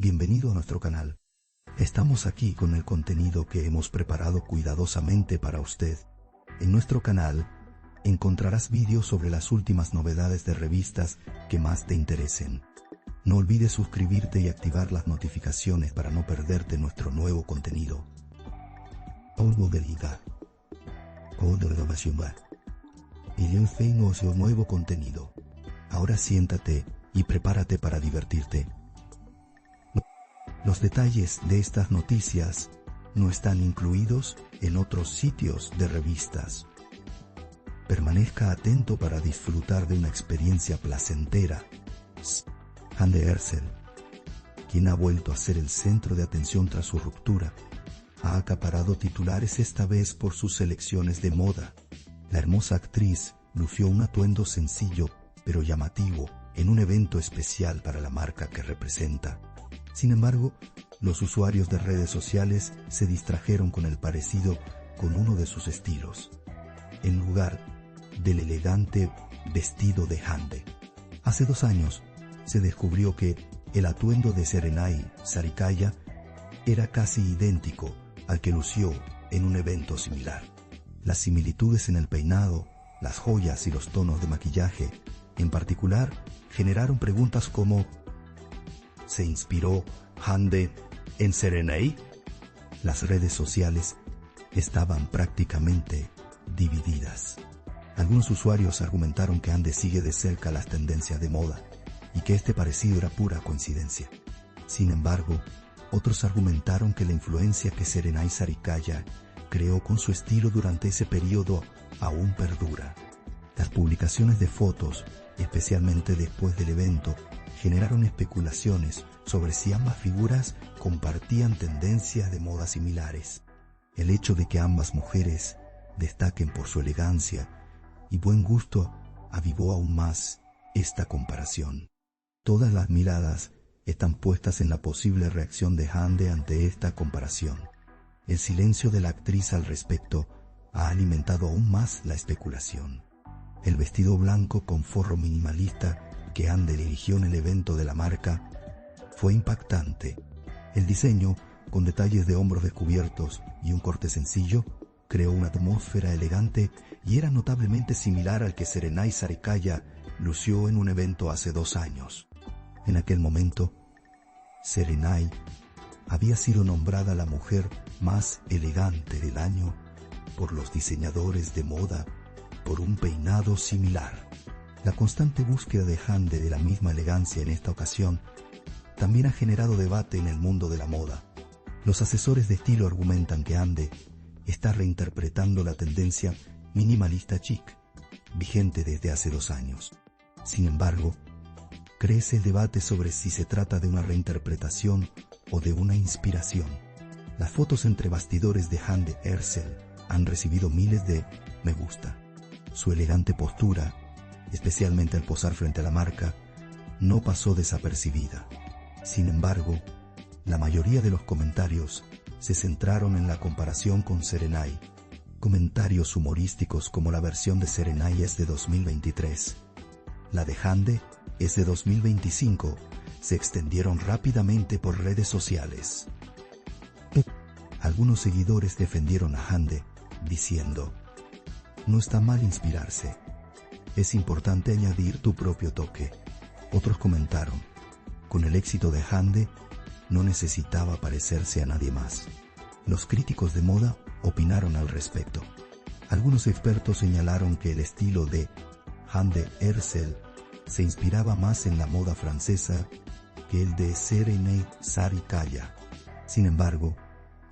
Bienvenido a nuestro canal. Estamos aquí con el contenido que hemos preparado cuidadosamente para usted. En nuestro canal encontrarás vídeos sobre las últimas novedades de revistas que más te interesen. No olvides suscribirte y activar las notificaciones para no perderte nuestro nuevo contenido. Y nuestro nuevo contenido. Ahora siéntate y prepárate para divertirte. Los detalles de estas noticias no están incluidos en otros sitios de revistas. Permanezca atento para disfrutar de una experiencia placentera. Hande Erçel, quien ha vuelto a ser el centro de atención tras su ruptura, ha acaparado titulares esta vez por sus selecciones de moda. La hermosa actriz lució un atuendo sencillo pero llamativo en un evento especial para la marca que representa. Sin embargo, los usuarios de redes sociales se distrajeron con el parecido con uno de sus estilos, en lugar del elegante vestido de Hande. Hace 2 años se descubrió que el atuendo de Serenay Sarıkaya era casi idéntico al que lució en un evento similar. Las similitudes en el peinado, las joyas y los tonos de maquillaje, en particular, generaron preguntas como ¿se inspiró Hande en Serenay? Las redes sociales estaban prácticamente divididas. Algunos usuarios argumentaron que Hande sigue de cerca las tendencias de moda y que este parecido era pura coincidencia. Sin embargo, otros argumentaron que la influencia que Serenay Sarıkaya creó con su estilo durante ese periodo aún perdura. Las publicaciones de fotos, especialmente después del evento, generaron especulaciones sobre si ambas figuras compartían tendencias de moda similares. El hecho de que ambas mujeres destaquen por su elegancia y buen gusto avivó aún más esta comparación. Todas las miradas están puestas en la posible reacción de Hande ante esta comparación. El silencio de la actriz al respecto ha alimentado aún más la especulación. El vestido blanco con forro minimalista que Hande eligió en el evento de la marca fue impactante. El diseño, con detalles de hombros descubiertos y un corte sencillo, creó una atmósfera elegante y era notablemente similar al que Serenay Sarıkaya lució en un evento hace 2 años. En aquel momento, Serenay había sido nombrada la mujer más elegante del año por los diseñadores de moda por un peinado similar. La constante búsqueda de Hande de la misma elegancia en esta ocasión también ha generado debate en el mundo de la moda. Los asesores de estilo argumentan que Hande está reinterpretando la tendencia minimalista chic, vigente desde hace 2 años. Sin embargo, crece el debate sobre si se trata de una reinterpretación o de una inspiración. Las fotos entre bastidores de Hande Erçel han recibido miles de me gusta. Su elegante postura, especialmente al posar frente a la marca, no pasó desapercibida. Sin embargo, la mayoría de los comentarios se centraron en la comparación con Serenay. Comentarios humorísticos como la versión de Serenay es de 2023, la de Hande es de 2025, se extendieron rápidamente por redes sociales. Algunos seguidores defendieron a Hande, diciendo: no está mal inspirarse, es importante añadir tu propio toque. Otros comentaron: con el éxito de Hande, no necesitaba parecerse a nadie más. Los críticos de moda opinaron al respecto. Algunos expertos señalaron que el estilo de Hande Erçel se inspiraba más en la moda francesa que el de Serenay Sarıkaya. Sin embargo,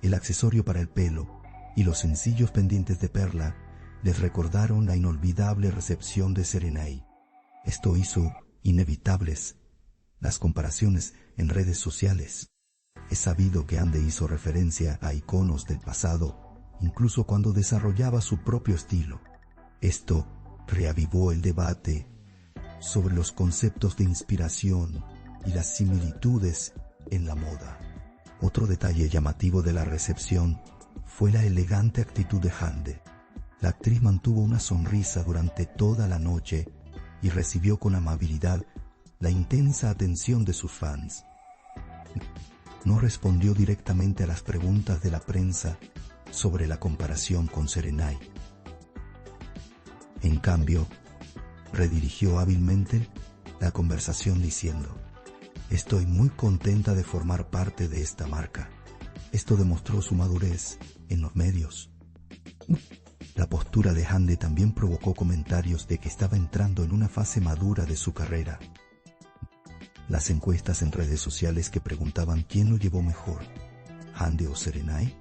el accesorio para el pelo y los sencillos pendientes de perla les recordaron la inolvidable recepción de Serenay. Esto hizo inevitables las comparaciones en redes sociales. Es sabido que Hande hizo referencia a iconos del pasado, incluso cuando desarrollaba su propio estilo. Esto reavivó el debate sobre los conceptos de inspiración y las similitudes en la moda. Otro detalle llamativo de la recepción fue la elegante actitud de Hande. La actriz mantuvo una sonrisa durante toda la noche y recibió con amabilidad la intensa atención de sus fans. No respondió directamente a las preguntas de la prensa sobre la comparación con Serenay. En cambio, redirigió hábilmente la conversación diciendo: estoy muy contenta de formar parte de esta marca. Esto demostró su madurez en los medios. La postura de Hande también provocó comentarios de que estaba entrando en una fase madura de su carrera. Las encuestas en redes sociales que preguntaban quién lo llevó mejor, Hande o Serenay,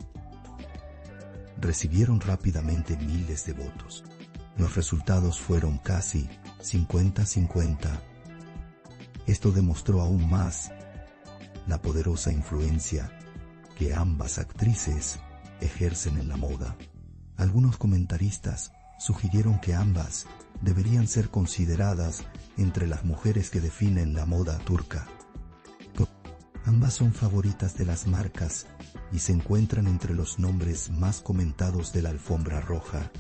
recibieron rápidamente miles de votos. Los resultados fueron casi 50-50. Esto demostró aún más la poderosa influencia que ambas actrices ejercen en la moda. Algunos comentaristas sugirieron que ambas deberían ser consideradas entre las mujeres que definen la moda turca. Ambas son favoritas de las marcas y se encuentran entre los nombres más comentados de la alfombra roja.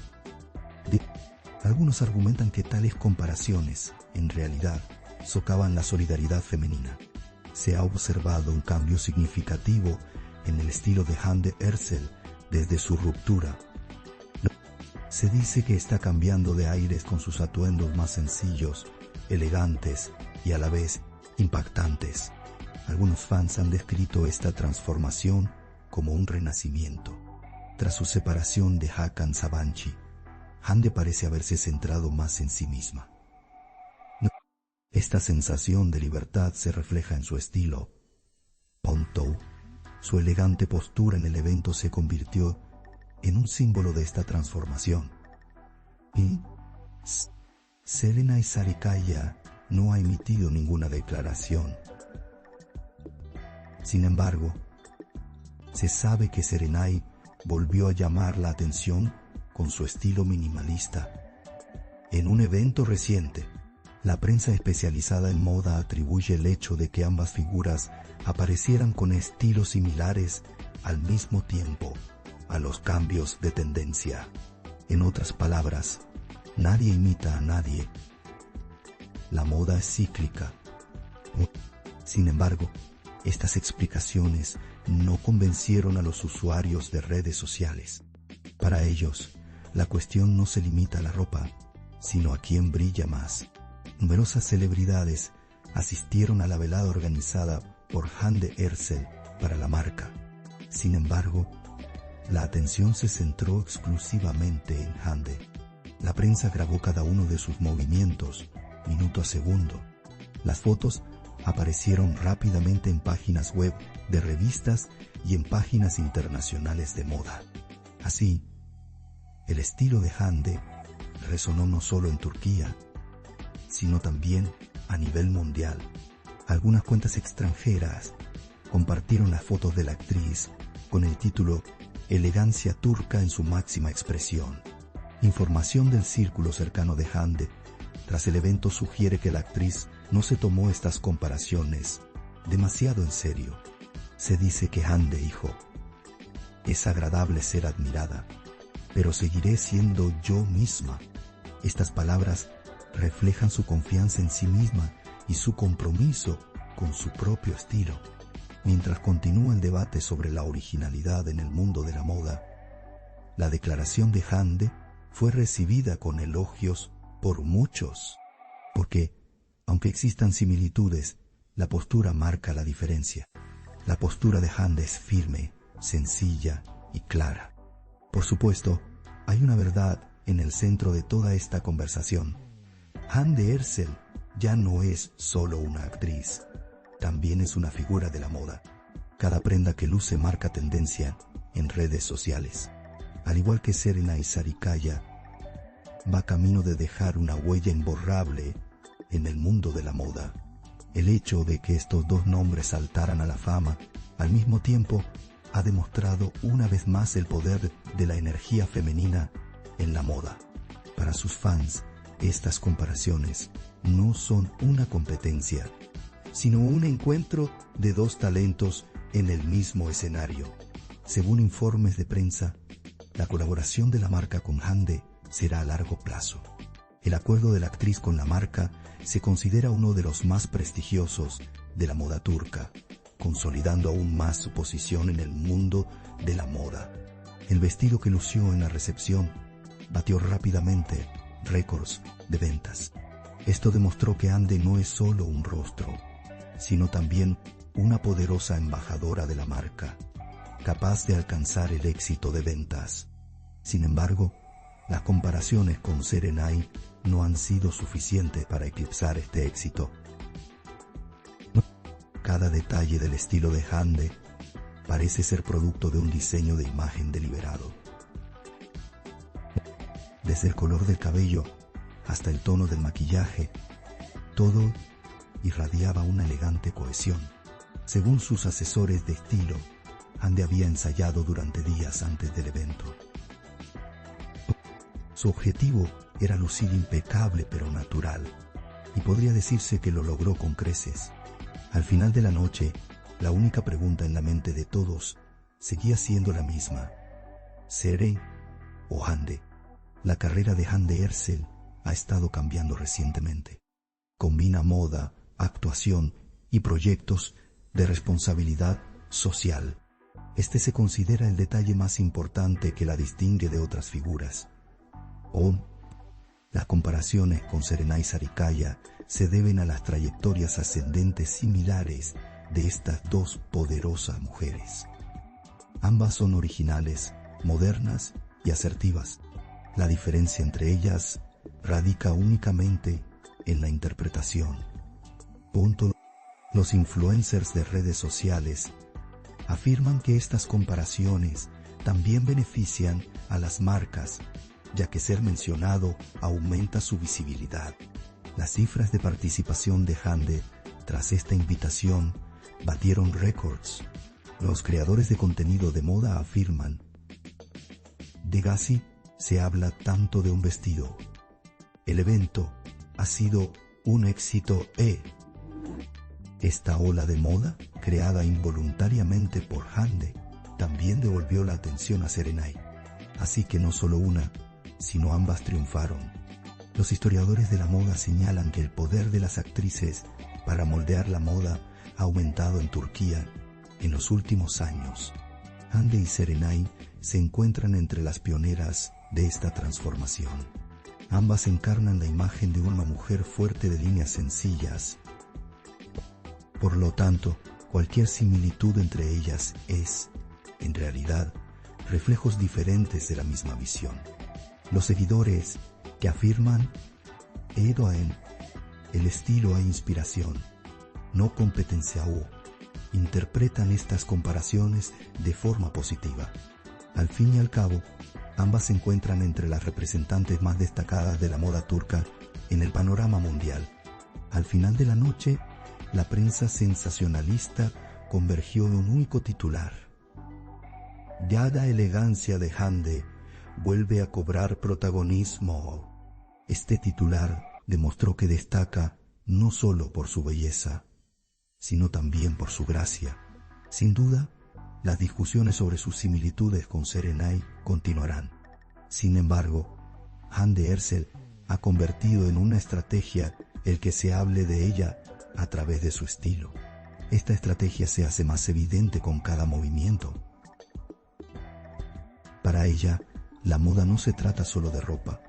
Algunos argumentan que tales comparaciones, en realidad, socavan la solidaridad femenina. Se ha observado un cambio significativo en el estilo de Hande Erçel desde su ruptura. Se dice que está cambiando de aires con sus atuendos más sencillos, elegantes y a la vez impactantes. Algunos fans han descrito esta transformación como un renacimiento. Tras su separación de Hakan Sabancı, Hande parece haberse centrado más en sí misma. Esta sensación de libertad se refleja en su estilo. Pontoh, su elegante postura en el evento se convirtió en un símbolo de esta transformación. Y Serenay Sarıkaya no ha emitido ninguna declaración. Sin embargo, se sabe que Serenay volvió a llamar la atención con su estilo minimalista. En un evento reciente, la prensa especializada en moda atribuye el hecho de que ambas figuras aparecieran con estilos similares al mismo tiempo a los cambios de tendencia. En otras palabras, nadie imita a nadie. La moda es cíclica. Sin embargo, estas explicaciones no convencieron a los usuarios de redes sociales. Para ellos, la cuestión no se limita a la ropa, sino a quién brilla más. Numerosas celebridades asistieron a la velada organizada por Hande Erçel para la marca. Sin embargo, la atención se centró exclusivamente en Hande. La prensa grabó cada uno de sus movimientos, minuto a segundo. Las fotos aparecieron rápidamente en páginas web de revistas y en páginas internacionales de moda. Así, el estilo de Hande resonó no solo en Turquía, sino también a nivel mundial. Algunas cuentas extranjeras compartieron las fotos de la actriz con el título "Elegancia turca en su máxima expresión". Información del círculo cercano de Hande tras el evento sugiere que la actriz no se tomó estas comparaciones demasiado en serio. Se dice que Hande dijo: "Es agradable ser admirada, pero seguiré siendo yo misma". Estas palabras reflejan su confianza en sí misma y su compromiso con su propio estilo. Mientras continúa el debate sobre la originalidad en el mundo de la moda, la declaración de Hande fue recibida con elogios por muchos, porque, aunque existan similitudes, la postura marca la diferencia. La postura de Hande es firme, sencilla y clara. Por supuesto, hay una verdad en el centro de toda esta conversación. Hande Erçel ya no es solo una actriz, también es una figura de la moda. Cada prenda que luce marca tendencia en redes sociales. Al igual que Serenay Sarıkaya, va camino de dejar una huella imborrable en el mundo de la moda. El hecho de que estos dos nombres saltaran a la fama al mismo tiempo ha demostrado una vez más el poder de la energía femenina en la moda. Para sus fans, estas comparaciones no son una competencia, sino un encuentro de dos talentos en el mismo escenario. Según informes de prensa, la colaboración de la marca con Hande será a largo plazo. El acuerdo de la actriz con la marca se considera uno de los más prestigiosos de la moda turca. consolidando aún más su posición en el mundo de la moda. El vestido que lució en la recepción batió rápidamente récords de ventas. Esto demostró que Hande no es solo un rostro, sino también una poderosa embajadora de la marca, capaz de alcanzar el éxito de ventas. Sin embargo, las comparaciones con Serenay no han sido suficientes para eclipsar este éxito. Cada detalle del estilo de Hande parece ser producto de un diseño de imagen deliberado. Desde el color del cabello hasta el tono del maquillaje, todo irradiaba una elegante cohesión. Según sus asesores de estilo, Hande había ensayado durante días antes del evento. Su objetivo era lucir impecable pero natural, y podría decirse que lo logró con creces. Al final de la noche, la única pregunta en la mente de todos seguía siendo la misma: ¿Sere o Hande? La carrera de Hande Erçel ha estado cambiando recientemente. Combina moda, actuación y proyectos de responsabilidad social. Este se considera el detalle más importante que la distingue de otras figuras. Las comparaciones con Serenay Sarikaya se deben a las trayectorias ascendentes similares de estas dos poderosas mujeres. Ambas son originales, modernas y asertivas. La diferencia entre ellas radica únicamente en la interpretación. Los influencers de redes sociales afirman que estas comparaciones también benefician a las marcas, ya que ser mencionado aumenta su visibilidad. Las cifras de participación de Hande tras esta invitación batieron récords. Los creadores de contenido de moda afirman: de Gassi se habla tanto de un vestido. El evento ha sido un éxito. Esta ola de moda, creada involuntariamente por Hande, también devolvió la atención a Serenay. Así que no solo una, sino ambas triunfaron. Los historiadores de la moda señalan que el poder de las actrices para moldear la moda ha aumentado en Turquía en los últimos años. Hande y Serenay se encuentran entre las pioneras de esta transformación. Ambas encarnan la imagen de una mujer fuerte de líneas sencillas. Por lo tanto, cualquier similitud entre ellas es, en realidad, reflejos diferentes de la misma visión. Los seguidores que afirman el estilo e inspiración, no competencia interpretan estas comparaciones de forma positiva. Al fin y al cabo, ambas se encuentran entre las representantes más destacadas de la moda turca en el panorama mundial. Al final de la noche, la prensa sensacionalista convergió en un único titular: ya la elegancia de Hande vuelve a cobrar protagonismo. Este titular demostró que destaca no solo por su belleza, sino también por su gracia. Sin duda, las discusiones sobre sus similitudes con Serenay continuarán. Sin embargo, Hande Erçel ha convertido en una estrategia el que se hable de ella a través de su estilo. Esta estrategia se hace más evidente con cada movimiento. Para ella, la moda no se trata solo de ropa,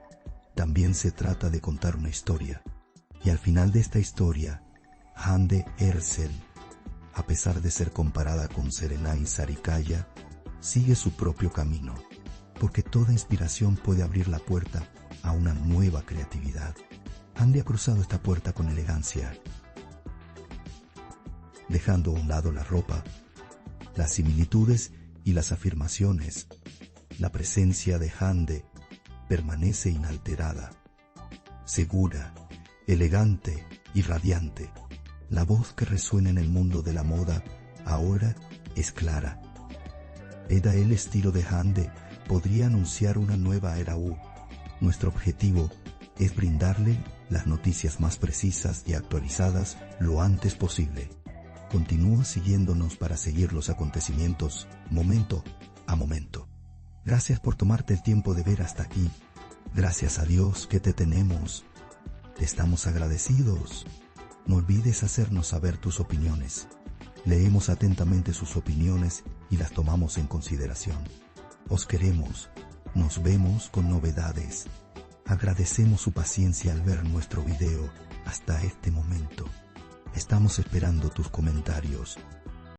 también se trata de contar una historia. Y al final de esta historia, Hande Erçel, a pesar de ser comparada con Serenay Sarikaya, sigue su propio camino, porque toda inspiración puede abrir la puerta a una nueva creatividad. Hande ha cruzado esta puerta con elegancia, dejando a un lado la ropa, las similitudes y las afirmaciones. La presencia de Hande permanece inalterada, segura, elegante y radiante. La voz que resuena en el mundo de la moda ahora es clara. El estilo de Hande podría anunciar una nueva era. Nuestro objetivo es brindarle las noticias más precisas y actualizadas lo antes posible. Continúa siguiéndonos para seguir los acontecimientos momento a momento. Gracias por tomarte el tiempo de ver hasta aquí. Gracias a Dios que te tenemos. Te estamos agradecidos. No olvides hacernos saber tus opiniones. Leemos atentamente sus opiniones y las tomamos en consideración. Os queremos. Nos vemos con novedades. Agradecemos su paciencia al ver nuestro video hasta este momento. Estamos esperando tus comentarios.